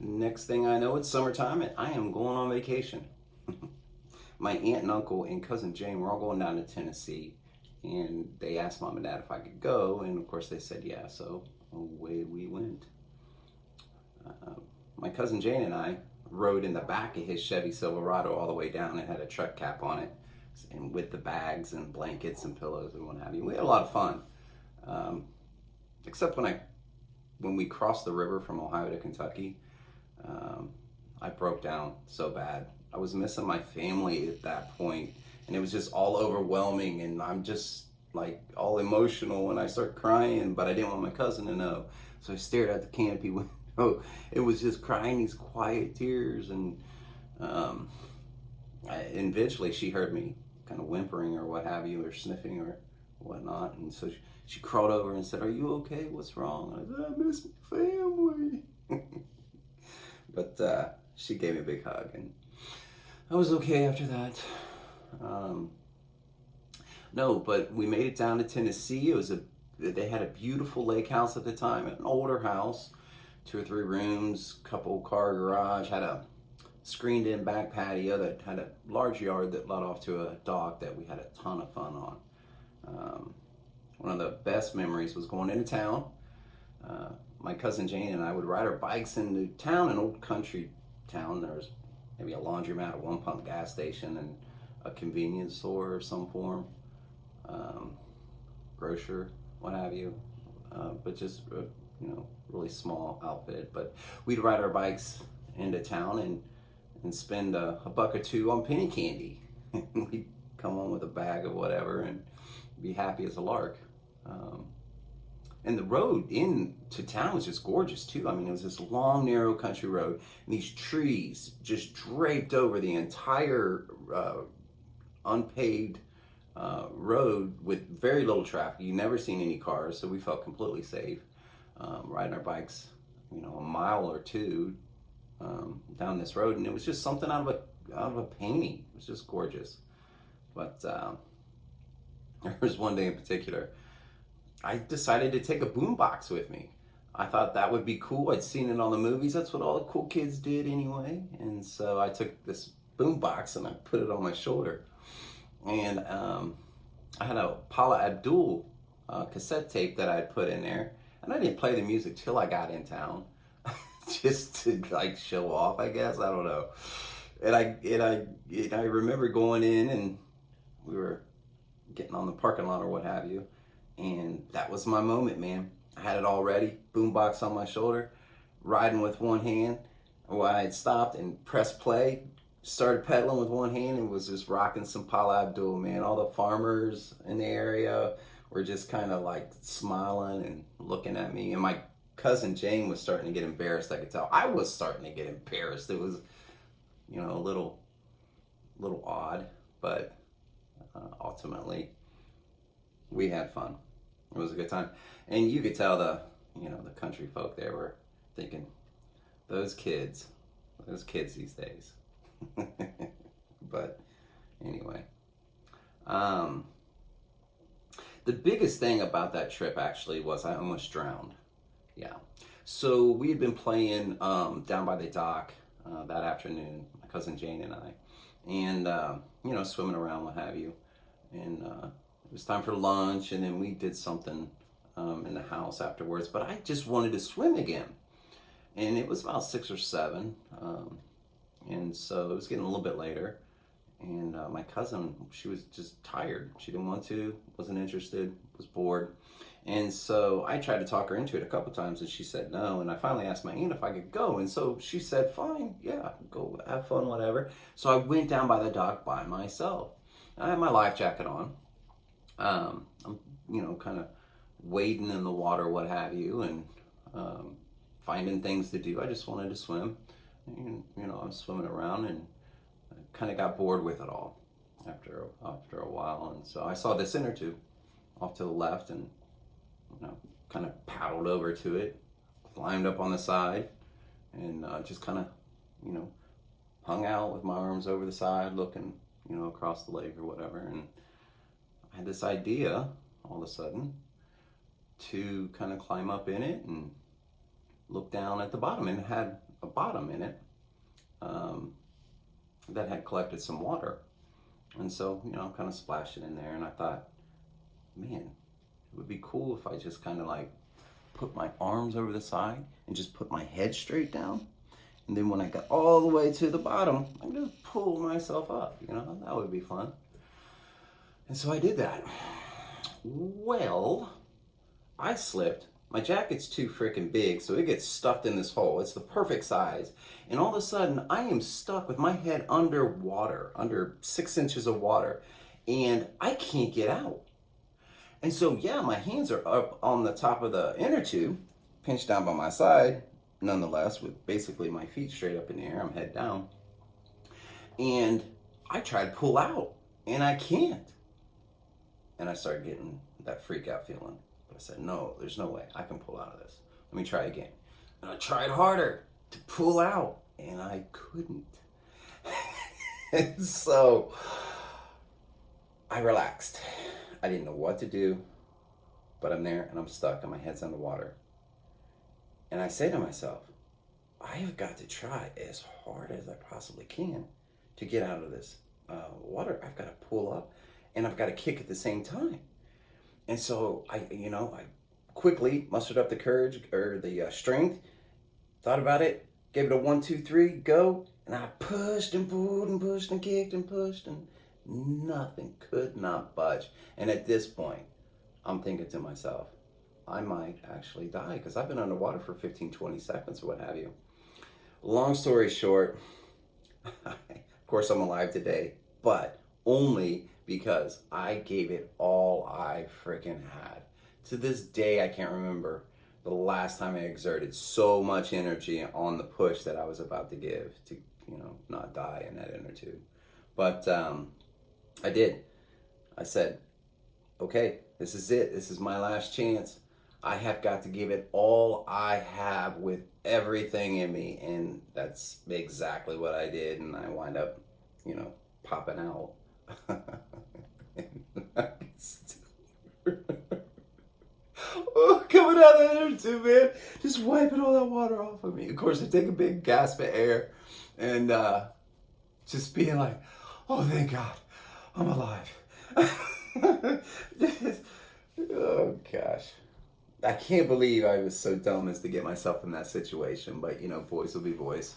Next thing I know, it's summertime and I am going on vacation. My aunt and uncle and cousin Jane were all going down to Tennessee, and they asked mom and dad if I could go, and of course they said yeah, so away we went. Uh, my cousin Jane and I rode in the back of his Chevy Silverado all the way down. It had a truck cap on it, and with the bags and blankets and pillows and what have you. We had a lot of fun, um, except when we crossed the river from Ohio to Kentucky. Um, I broke down so bad. I was missing my family at that point, and it was just all overwhelming. And I'm just like all emotional, and I start crying, but I didn't want my cousin to know. So I stared at the canopy window. It was just crying these quiet tears, and um, and eventually she heard me kind of whimpering or what have you, or sniffing or whatnot, and so she crawled over and said, "Are you okay? What's wrong?" And I said, "I miss my family." But she gave me a big hug, and I was okay after that. Um, no, but we made it down to Tennessee. They had a beautiful lake house at the time, an older house, 2 or 3 rooms, couple car garage, had a screened-in back patio that had a large yard that led off to a dock that we had a ton of fun on. Um, One of the best memories was going into town. Uh, my cousin Jane and I would ride our bikes into town, an old country town. There was maybe a laundromat, a one pump gas station, and a convenience store of some form, um, grocer, what have you. But just, really small outfit. But we'd ride our bikes into town and spend a buck or two on penny candy. We'd come home with a bag of whatever and be happy as a lark. Um, and the road into town was just gorgeous too. I mean, it was this long, narrow country road, and these trees just draped over the entire unpaved road with very little traffic. You never seen any cars, so we felt completely safe riding our bikes, a mile or two down this road, and it was just something out of a painting. It was just gorgeous. But there was one day in particular, I decided to take a boombox with me. I thought that would be cool. I'd seen it on the movies. That's what all the cool kids did anyway. And so I took this boombox and I put it on my shoulder. And I had a Paula Abdul cassette tape that I'd put in there. And I didn't play the music till I got in town, just to like show off, I guess. I don't know. And I remember going in, and we were getting on the parking lot or what have you. And that was my moment, man. I had it all ready, boombox on my shoulder, riding with one hand. Well, I had stopped and pressed play, started pedaling with one hand, and was just rocking some Paula Abdul, man. All the farmers in the area were just kind of like smiling and looking at me. And my cousin Jane was starting to get embarrassed, I could tell. I was starting to get embarrassed. It was, a little odd, but ultimately we had fun. It was a good time, and you could tell the country folk there were thinking, those kids these days. But anyway, the biggest thing about that trip actually was I almost drowned. Yeah, so we had been playing down by the dock that afternoon, my cousin Jane and I, and swimming around, what have you, and it was time for lunch, and then we did something in the house afterwards. But I just wanted to swim again, and it was about 6 or 7, and so it was getting a little bit later. And my cousin, she was just tired. She didn't want to, wasn't interested, was bored. And so I tried to talk her into it a couple times, and she said no. And I finally asked my aunt if I could go, and so she said, "Fine, yeah, go have fun, whatever." So I went down by the dock by myself. I had my life jacket on. I'm, kind of wading in the water, what have you, and finding things to do. I just wanted to swim. And, I'm swimming around, and I kind of got bored with it all after a while. And so I saw this inner tube off to the left, and kind of paddled over to it, climbed up on the side, and just kind of, hung out with my arms over the side, looking, across the lake or whatever. And I had this idea all of a sudden to kind of climb up in it and look down at the bottom, and it had a bottom in it that had collected some water. And so, kind of splashed it in there. And I thought, man, it would be cool if I just kind of like put my arms over the side and just put my head straight down. And then when I got all the way to the bottom, I can just pull myself up. That would be fun. And so I did that. Well, I slipped. My jacket's too freaking big, so it gets stuffed in this hole. It's the perfect size. And all of a sudden, I am stuck with my head under water, under 6 inches of water, and I can't get out. And so, yeah, my hands are up on the top of the inner tube, pinched down by my side, nonetheless, with basically my feet straight up in the air. I'm head down. And I try to pull out, and I can't. And I start getting that freak out feeling. But I said, no, there's no way I can pull out of this. Let me try again. And I tried harder to pull out, and I couldn't. And so I relaxed. I didn't know what to do, but I'm there and I'm stuck and my head's underwater. And I say to myself, I have got to try as hard as I possibly can to get out of this water. I've got to pull up and I've got to kick at the same time. And so I quickly mustered up the courage or the strength, thought about it, gave it a 1, 2, 3, go. And I pushed and pulled and pushed and kicked and pushed and nothing, could not budge. And at this point, I'm thinking to myself, I might actually die because I've been underwater for 15, 20 seconds or what have you. Long story short, of course I'm alive today, but only because I gave it all I freaking had. To this day, I can't remember the last time I exerted so much energy on the push that I was about to give to, not die in that inner tube. But I did. I said, okay, this is it. This is my last chance. I have got to give it all I have with everything in me. And that's exactly what I did. And I wind up, popping out. Oh, coming out of there too, man. Just wiping all that water off of me. Of course, I take a big gasp of air and just being like, oh, thank God, I'm alive. Oh, gosh. I can't believe I was so dumb as to get myself in that situation. But, boys will be boys.